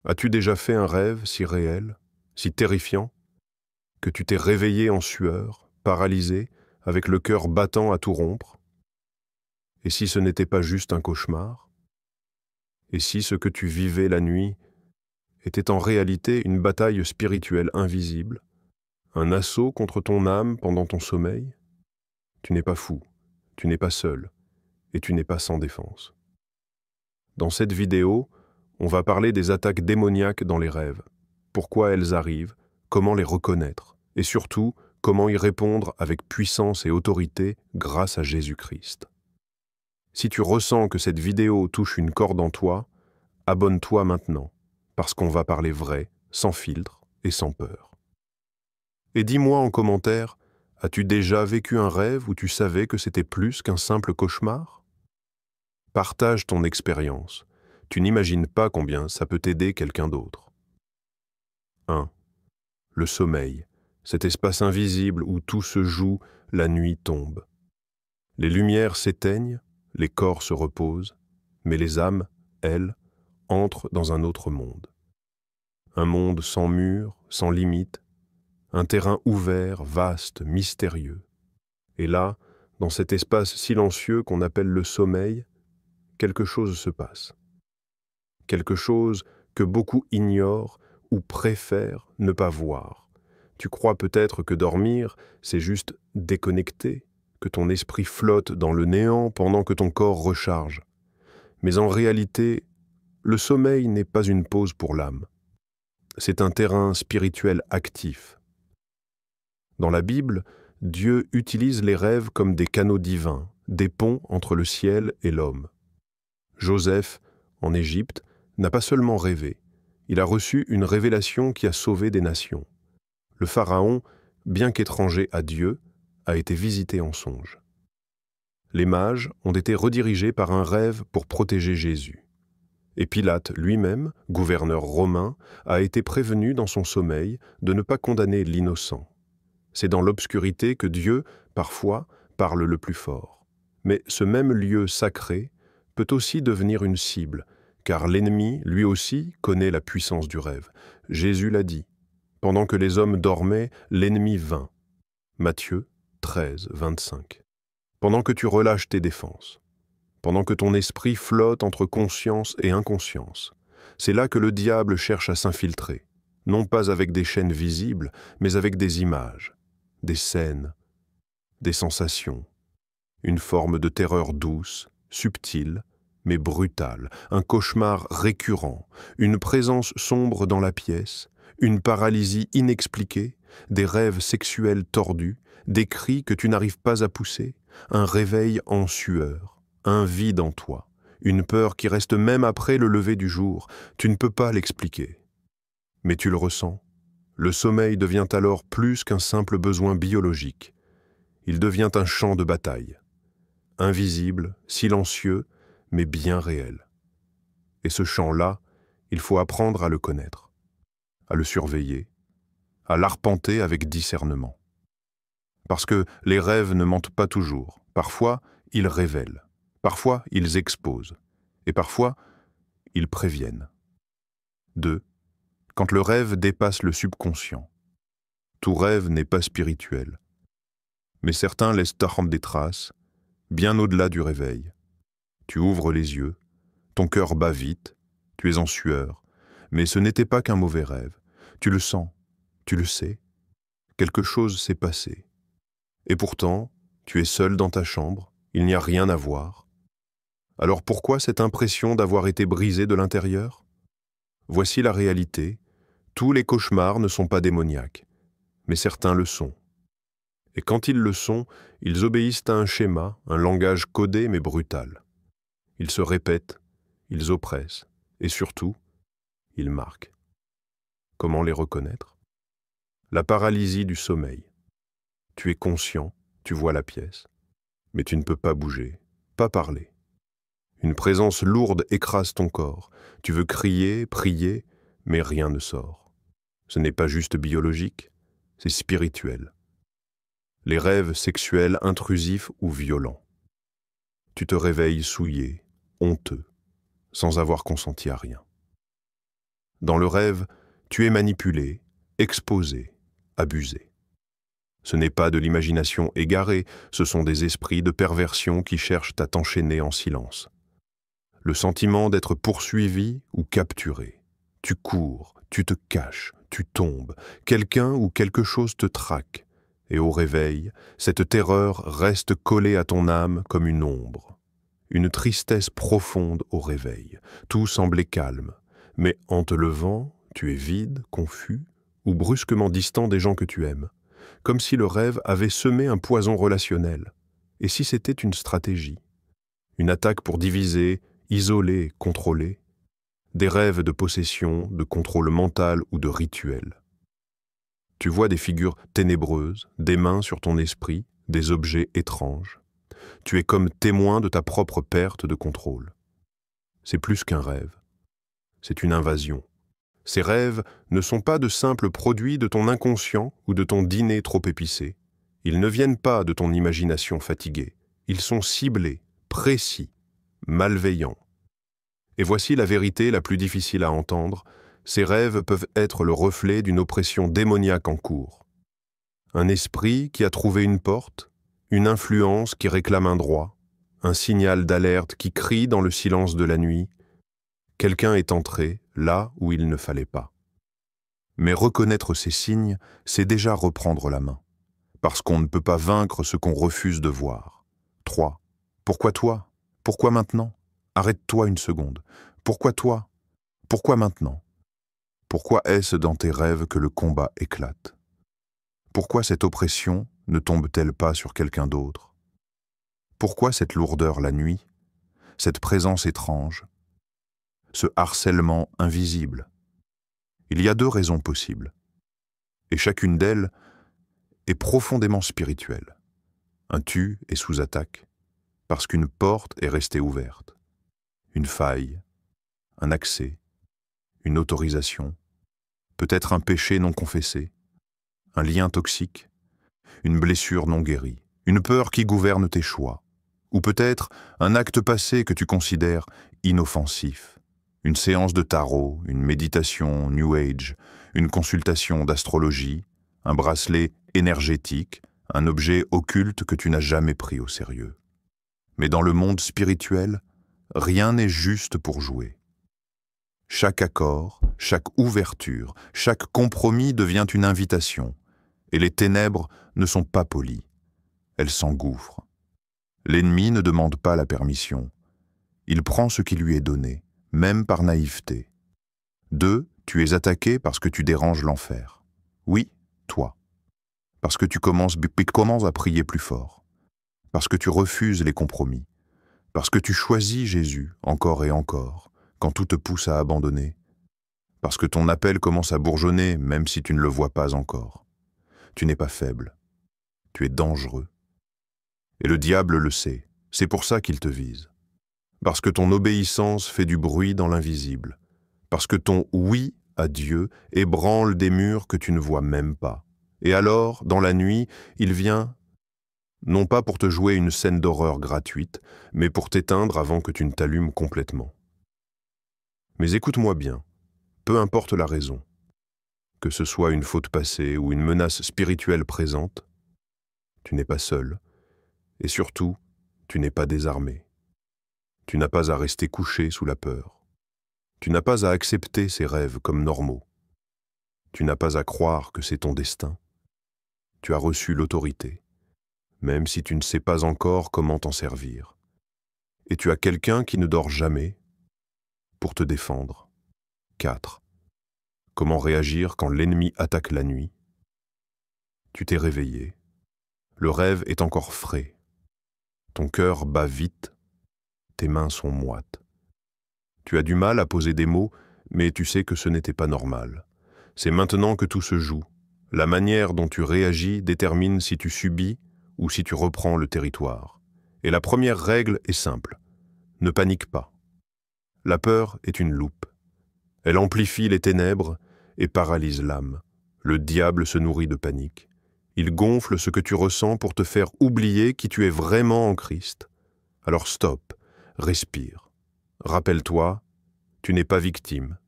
As-tu déjà fait un rêve si réel, si terrifiant, que tu t'es réveillé en sueur, paralysé, avec le cœur battant à tout rompre? Et si ce n'était pas juste un cauchemar? Et si ce que tu vivais la nuit était en réalité une bataille spirituelle invisible, un assaut contre ton âme pendant ton sommeil? Tu n'es pas fou, tu n'es pas seul, et tu n'es pas sans défense. Dans cette vidéo, on va parler des attaques démoniaques dans les rêves, pourquoi elles arrivent, comment les reconnaître, et surtout, comment y répondre avec puissance et autorité grâce à Jésus-Christ. Si tu ressens que cette vidéo touche une corde en toi, abonne-toi maintenant, parce qu'on va parler vrai, sans filtre et sans peur. Et dis-moi en commentaire, as-tu déjà vécu un rêve où tu savais que c'était plus qu'un simple cauchemar? Partage ton expérience. Tu n'imagines pas combien ça peut aider quelqu'un d'autre. 1. Le sommeil, cet espace invisible où tout se joue, la nuit tombe. Les lumières s'éteignent, les corps se reposent, mais les âmes, elles, entrent dans un autre monde. Un monde sans murs, sans limites, un terrain ouvert, vaste, mystérieux. Et là, dans cet espace silencieux qu'on appelle le sommeil, quelque chose se passe. Quelque chose que beaucoup ignorent ou préfèrent ne pas voir. Tu crois peut-être que dormir, c'est juste déconnecter, que ton esprit flotte dans le néant pendant que ton corps recharge. Mais en réalité, le sommeil n'est pas une pause pour l'âme. C'est un terrain spirituel actif. Dans la Bible, Dieu utilise les rêves comme des canaux divins, des ponts entre le ciel et l'homme. Joseph, en Égypte, n'a pas seulement rêvé, il a reçu une révélation qui a sauvé des nations. Le Pharaon, bien qu'étranger à Dieu, a été visité en songe. Les mages ont été redirigés par un rêve pour protéger Jésus. Et Pilate lui-même, gouverneur romain, a été prévenu dans son sommeil de ne pas condamner l'innocent. C'est dans l'obscurité que Dieu, parfois, parle le plus fort. Mais ce même lieu sacré peut aussi devenir une cible, car l'ennemi, lui aussi, connaît la puissance du rêve. Jésus l'a dit. Pendant que les hommes dormaient, l'ennemi vint. Matthieu 13, 25. Pendant que tu relâches tes défenses, pendant que ton esprit flotte entre conscience et inconscience, c'est là que le diable cherche à s'infiltrer, non pas avec des chaînes visibles, mais avec des images, des scènes, des sensations, une forme de terreur douce, subtile, mais brutale, un cauchemar récurrent, une présence sombre dans la pièce, une paralysie inexpliquée, des rêves sexuels tordus, des cris que tu n'arrives pas à pousser, un réveil en sueur, un vide en toi, une peur qui reste même après le lever du jour. Tu ne peux pas l'expliquer. Mais tu le ressens. Le sommeil devient alors plus qu'un simple besoin biologique. Il devient un champ de bataille. Invisible, silencieux, mais bien réel. Et ce champ-là, il faut apprendre à le connaître, à le surveiller, à l'arpenter avec discernement. Parce que les rêves ne mentent pas toujours. Parfois, ils révèlent. Parfois, ils exposent. Et parfois, ils préviennent. 2. Quand le rêve dépasse le subconscient. Tout rêve n'est pas spirituel. Mais certains laissent rendre des traces, bien au-delà du réveil. Tu ouvres les yeux, ton cœur bat vite, tu es en sueur, mais ce n'était pas qu'un mauvais rêve. Tu le sens, tu le sais, quelque chose s'est passé. Et pourtant, tu es seul dans ta chambre, il n'y a rien à voir. Alors pourquoi cette impression d'avoir été brisé de l'intérieur? Voici la réalité, tous les cauchemars ne sont pas démoniaques, mais certains le sont. Et quand ils le sont, ils obéissent à un schéma, un langage codé mais brutal. Ils se répètent, ils oppressent, et surtout, ils marquent. Comment les reconnaître? La paralysie du sommeil. Tu es conscient, tu vois la pièce, mais tu ne peux pas bouger, pas parler. Une présence lourde écrase ton corps. Tu veux crier, prier, mais rien ne sort. Ce n'est pas juste biologique, c'est spirituel. Les rêves sexuels intrusifs ou violents. Tu te réveilles souillé, honteux, sans avoir consenti à rien. Dans le rêve, tu es manipulé, exposé, abusé. Ce n'est pas de l'imagination égarée, ce sont des esprits de perversion qui cherchent à t'enchaîner en silence. Le sentiment d'être poursuivi ou capturé. Tu cours, tu te caches, tu tombes, quelqu'un ou quelque chose te traque. Et au réveil, cette terreur reste collée à ton âme comme une ombre. Une tristesse profonde au réveil. Tout semblait calme. Mais en te levant, tu es vide, confus, ou brusquement distant des gens que tu aimes. Comme si le rêve avait semé un poison relationnel. Et si c'était une stratégie? Une attaque pour diviser, isoler, contrôler? Des rêves de possession, de contrôle mental ou de rituel. Tu vois des figures ténébreuses, des mains sur ton esprit, des objets étranges. Tu es comme témoin de ta propre perte de contrôle. C'est plus qu'un rêve. C'est une invasion. Ces rêves ne sont pas de simples produits de ton inconscient ou de ton dîner trop épicé. Ils ne viennent pas de ton imagination fatiguée. Ils sont ciblés, précis, malveillants. Et voici la vérité la plus difficile à entendre. Ces rêves peuvent être le reflet d'une oppression démoniaque en cours. Un esprit qui a trouvé une porte, une influence qui réclame un droit, un signal d'alerte qui crie dans le silence de la nuit. Quelqu'un est entré là où il ne fallait pas. Mais reconnaître ces signes, c'est déjà reprendre la main. Parce qu'on ne peut pas vaincre ce qu'on refuse de voir. 3. Pourquoi toi? Pourquoi maintenant? Arrête-toi une seconde. Pourquoi toi? Pourquoi maintenant? Pourquoi est-ce dans tes rêves que le combat éclate? Pourquoi cette oppression ne tombe-t-elle pas sur quelqu'un d'autre? Pourquoi cette lourdeur la nuit? Cette présence étrange? Ce harcèlement invisible? Il y a 2 raisons possibles. Et chacune d'elles est profondément spirituelle. Un tu est sous attaque, parce qu'une porte est restée ouverte. Une faille, un accès, une autorisation, peut-être un péché non confessé, un lien toxique, une blessure non guérie, une peur qui gouverne tes choix, ou peut-être un acte passé que tu considères inoffensif, une séance de tarot, une méditation New Age, une consultation d'astrologie, un bracelet énergétique, un objet occulte que tu n'as jamais pris au sérieux. Mais dans le monde spirituel, rien n'est juste pour jouer. Chaque accord, chaque ouverture, chaque compromis devient une invitation, et les ténèbres ne sont pas polies. Elles s'engouffrent. L'ennemi ne demande pas la permission. Il prend ce qui lui est donné, même par naïveté. 2, tu es attaqué parce que tu déranges l'enfer. Oui, toi. Parce que tu commences à prier plus fort. Parce que tu refuses les compromis. Parce que tu choisis Jésus encore et encore, quand tout te pousse à abandonner. Parce que ton appel commence à bourgeonner, même si tu ne le vois pas encore. Tu n'es pas faible. Tu es dangereux. Et le diable le sait. C'est pour ça qu'il te vise. Parce que ton obéissance fait du bruit dans l'invisible. Parce que ton oui à Dieu ébranle des murs que tu ne vois même pas. Et alors, dans la nuit, il vient, non pas pour te jouer une scène d'horreur gratuite, mais pour t'éteindre avant que tu ne t'allumes complètement. Mais écoute-moi bien, peu importe la raison, que ce soit une faute passée ou une menace spirituelle présente, tu n'es pas seul, et surtout, tu n'es pas désarmé. Tu n'as pas à rester couché sous la peur. Tu n'as pas à accepter ces rêves comme normaux. Tu n'as pas à croire que c'est ton destin. Tu as reçu l'autorité, même si tu ne sais pas encore comment t'en servir. Et tu as quelqu'un qui ne dort jamais pour te défendre. 4. Comment réagir quand l'ennemi attaque la nuit? Tu t'es réveillé. Le rêve est encore frais. Ton cœur bat vite. Tes mains sont moites. Tu as du mal à poser des mots, mais tu sais que ce n'était pas normal. C'est maintenant que tout se joue. La manière dont tu réagis détermine si tu subis ou si tu reprends le territoire. Et la première règle est simple. Ne panique pas. La peur est une loupe. Elle amplifie les ténèbres et paralyse l'âme. Le diable se nourrit de panique. Il gonfle ce que tu ressens pour te faire oublier qui tu es vraiment en Christ. Alors stop, respire. Rappelle-toi, tu n'es pas victime.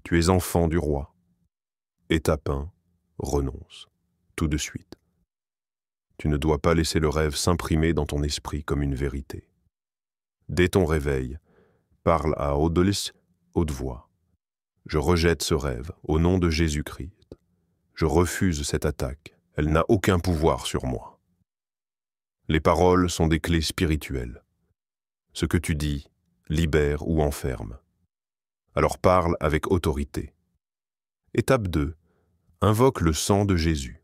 Tu es enfant du roi. Étape 1, renonce, tout de suite. Tu ne dois pas laisser le rêve s'imprimer dans ton esprit comme une vérité. Dès ton réveil, parle à haute voix. Je rejette ce rêve au nom de Jésus-Christ. Je refuse cette attaque. Elle n'a aucun pouvoir sur moi. Les paroles sont des clés spirituelles. Ce que tu dis libère ou enferme. Alors parle avec autorité. Étape 2. Invoque le sang de Jésus.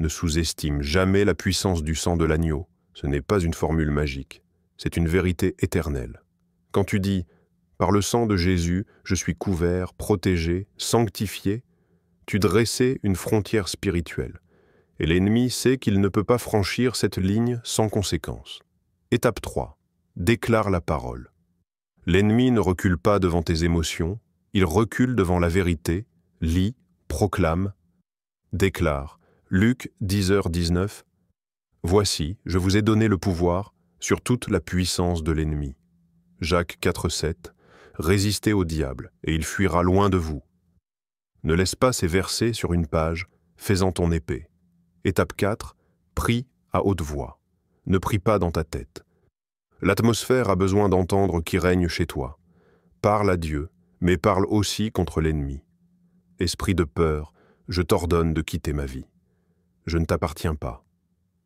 Ne sous-estime jamais la puissance du sang de l'agneau. Ce n'est pas une formule magique. C'est une vérité éternelle. Quand tu dis « Par le sang de Jésus, je suis couvert, protégé, sanctifié », tu dressais une frontière spirituelle. Et l'ennemi sait qu'il ne peut pas franchir cette ligne sans conséquence. Étape 3. Déclare la parole. L'ennemi ne recule pas devant tes émotions, il recule devant la vérité, lit, proclame, déclare. Luc 10h19. Voici, je vous ai donné le pouvoir sur toute la puissance de l'ennemi. Jacques 4,7. Résistez au diable, et il fuira loin de vous. Ne laisse pas ces versets sur une page, fais-en ton épée. Étape 4. Prie à haute voix. Ne prie pas dans ta tête. L'atmosphère a besoin d'entendre qui règne chez toi. Parle à Dieu, mais parle aussi contre l'ennemi. Esprit de peur, je t'ordonne de quitter ma vie. Je ne t'appartiens pas.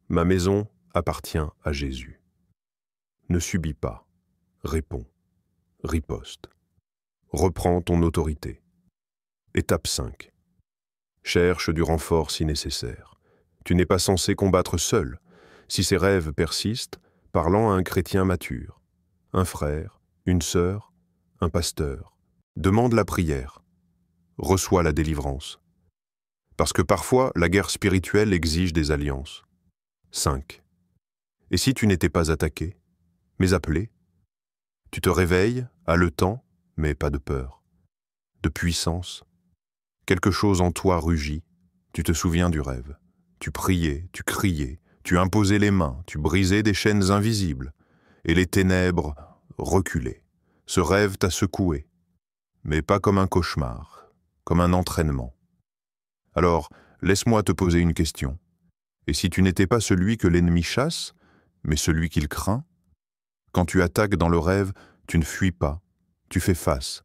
Ma maison appartient à Jésus. Ne subis pas. Réponds. Riposte. Reprends ton autorité. Étape 5. Cherche du renfort si nécessaire. Tu n'es pas censé combattre seul. Si ces rêves persistent, parlant à un chrétien mature, un frère, une sœur, un pasteur, demande la prière. Reçois la délivrance. Parce que parfois, la guerre spirituelle exige des alliances. 5. Et si tu n'étais pas attaqué, mais appelé? Tu te réveilles, haletant, mais pas de peur, de puissance. Quelque chose en toi rugit, tu te souviens du rêve. Tu priais, tu criais, tu imposais les mains, tu brisais des chaînes invisibles, et les ténèbres reculaient. Ce rêve t'a secoué, mais pas comme un cauchemar, comme un entraînement. Alors, laisse-moi te poser une question. Et si tu n'étais pas celui que l'ennemi chasse, mais celui qu'il craint? Quand tu attaques dans le rêve, tu ne fuis pas, tu fais face.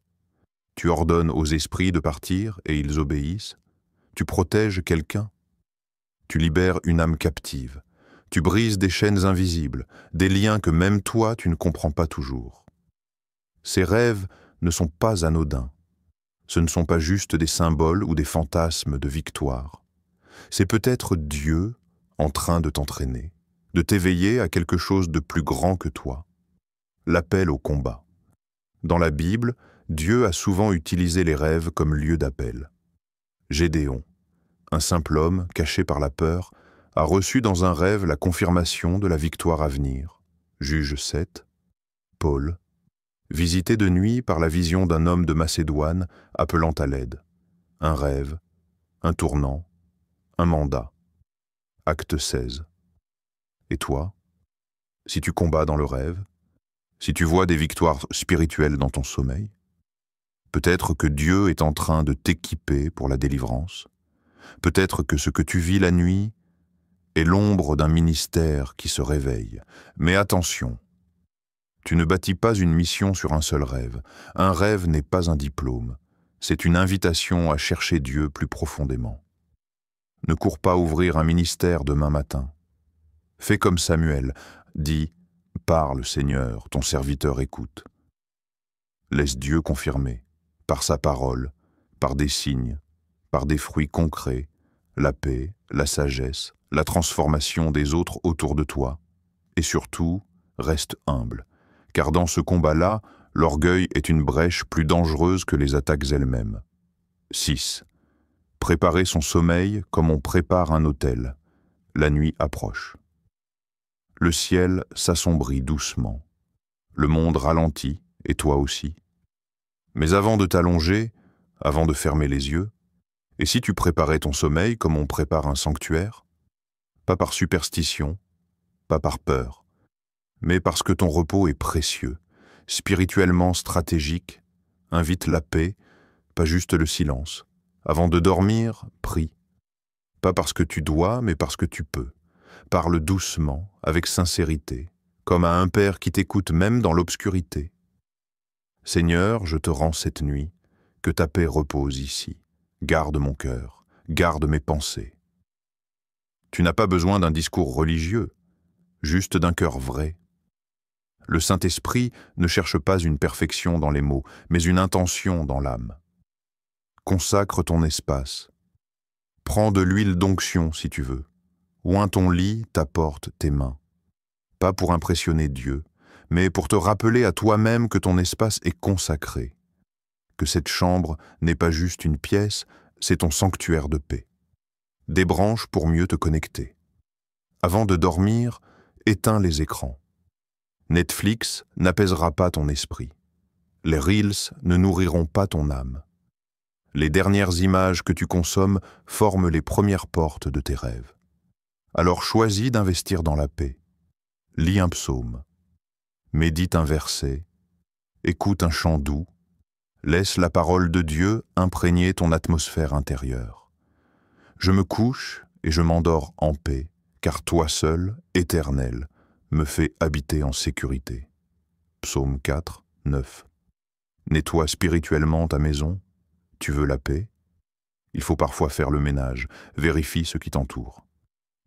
Tu ordonnes aux esprits de partir et ils obéissent. Tu protèges quelqu'un. Tu libères une âme captive. Tu brises des chaînes invisibles, des liens que même toi tu ne comprends pas toujours. Ces rêves ne sont pas anodins. Ce ne sont pas juste des symboles ou des fantasmes de victoire. C'est peut-être Dieu en train de t'entraîner, de t'éveiller à quelque chose de plus grand que toi. L'appel au combat. Dans la Bible, Dieu a souvent utilisé les rêves comme lieu d'appel. Gédéon, un simple homme caché par la peur, a reçu dans un rêve la confirmation de la victoire à venir. Juge 7. Paul, visité de nuit par la vision d'un homme de Macédoine appelant à l'aide. Un rêve, un tournant, un mandat. Acte 16. Et toi, si tu combats dans le rêve, si tu vois des victoires spirituelles dans ton sommeil, peut-être que Dieu est en train de t'équiper pour la délivrance. Peut-être que ce que tu vis la nuit est l'ombre d'un ministère qui se réveille. Mais attention, tu ne bâtis pas une mission sur un seul rêve. Un rêve n'est pas un diplôme. C'est une invitation à chercher Dieu plus profondément. Ne cours pas ouvrir un ministère demain matin. Fais comme Samuel, dis « Parle, Seigneur, ton serviteur écoute ». Laisse Dieu confirmer, par sa parole, par des signes, par des fruits concrets, la paix, la sagesse, la transformation des autres autour de toi. Et surtout, reste humble, car dans ce combat-là, l'orgueil est une brèche plus dangereuse que les attaques elles-mêmes. 6. Préparer son sommeil comme on prépare un autel. La nuit approche. Le ciel s'assombrit doucement. Le monde ralentit, et toi aussi. Mais avant de t'allonger, avant de fermer les yeux, et si tu préparais ton sommeil comme on prépare un sanctuaire? Pas par superstition, pas par peur, mais parce que ton repos est précieux, spirituellement stratégique, invite la paix, pas juste le silence. Avant de dormir, prie. Pas parce que tu dois, mais parce que tu peux. Parle doucement, avec sincérité, comme à un père qui t'écoute même dans l'obscurité. Seigneur, je te rends cette nuit, que ta paix repose ici. Garde mon cœur, garde mes pensées. Tu n'as pas besoin d'un discours religieux, juste d'un cœur vrai. Le Saint-Esprit ne cherche pas une perfection dans les mots, mais une intention dans l'âme. Consacre ton espace. Prends de l'huile d'onction si tu veux. Oins ton lit, ta porte, tes mains. Pas pour impressionner Dieu, mais pour te rappeler à toi-même que ton espace est consacré, que cette chambre n'est pas juste une pièce, c'est ton sanctuaire de paix. Débranche pour mieux te connecter. Avant de dormir, éteins les écrans. Netflix n'apaisera pas ton esprit. Les Reels ne nourriront pas ton âme. Les dernières images que tu consommes forment les premières portes de tes rêves. Alors choisis d'investir dans la paix. Lis un psaume. Médite un verset. Écoute un chant doux. Laisse la parole de Dieu imprégner ton atmosphère intérieure. Je me couche et je m'endors en paix, car toi seul, éternel, me fais habiter en sécurité. Psaume 4, 9. Nettoie spirituellement ta maison. Tu veux la paix? Il faut parfois faire le ménage. Vérifie ce qui t'entoure.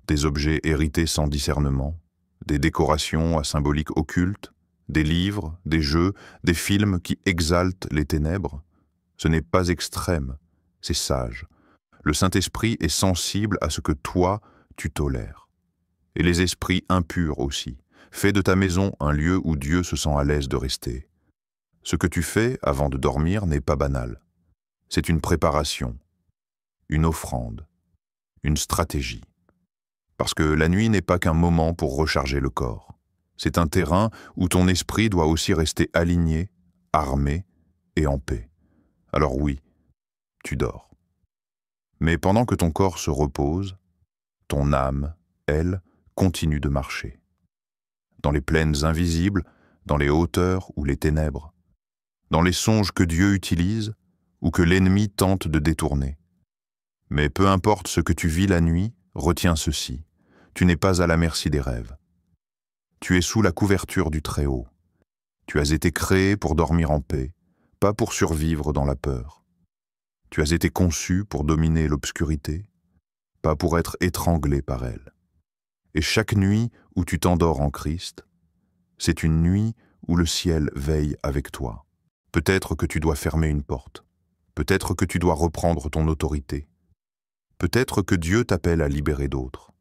Des objets hérités sans discernement, des décorations à symbolique occulte, des livres, des jeux, des films qui exaltent les ténèbres. Ce n'est pas extrême, c'est sage. Le Saint-Esprit est sensible à ce que toi, tu tolères. Et les esprits impurs aussi. Fais de ta maison un lieu où Dieu se sent à l'aise de rester. Ce que tu fais avant de dormir n'est pas banal. C'est une préparation, une offrande, une stratégie. Parce que la nuit n'est pas qu'un moment pour recharger le corps. C'est un terrain où ton esprit doit aussi rester aligné, armé et en paix. Alors oui, tu dors. Mais pendant que ton corps se repose, ton âme, elle, continue de marcher. Dans les plaines invisibles, dans les hauteurs ou les ténèbres, dans les songes que Dieu utilise ou que l'ennemi tente de détourner. Mais peu importe ce que tu vis la nuit, retiens ceci, tu n'es pas à la merci des rêves. Tu es sous la couverture du Très-Haut. Tu as été créé pour dormir en paix, pas pour survivre dans la peur. Tu as été conçu pour dominer l'obscurité, pas pour être étranglé par elle. Et chaque nuit où tu t'endors en Christ, c'est une nuit où le ciel veille avec toi. Peut-être que tu dois fermer une porte. Peut-être que tu dois reprendre ton autorité. Peut-être que Dieu t'appelle à libérer d'autres.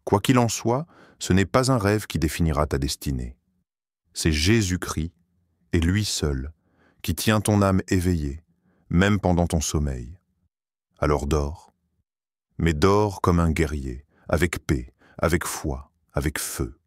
Quoi qu'il en soit, ce n'est pas un rêve qui définira ta destinée. C'est Jésus-Christ, et lui seul, qui tient ton âme éveillée, même pendant ton sommeil. Alors dors, mais dors comme un guerrier, avec paix, avec foi, avec feu.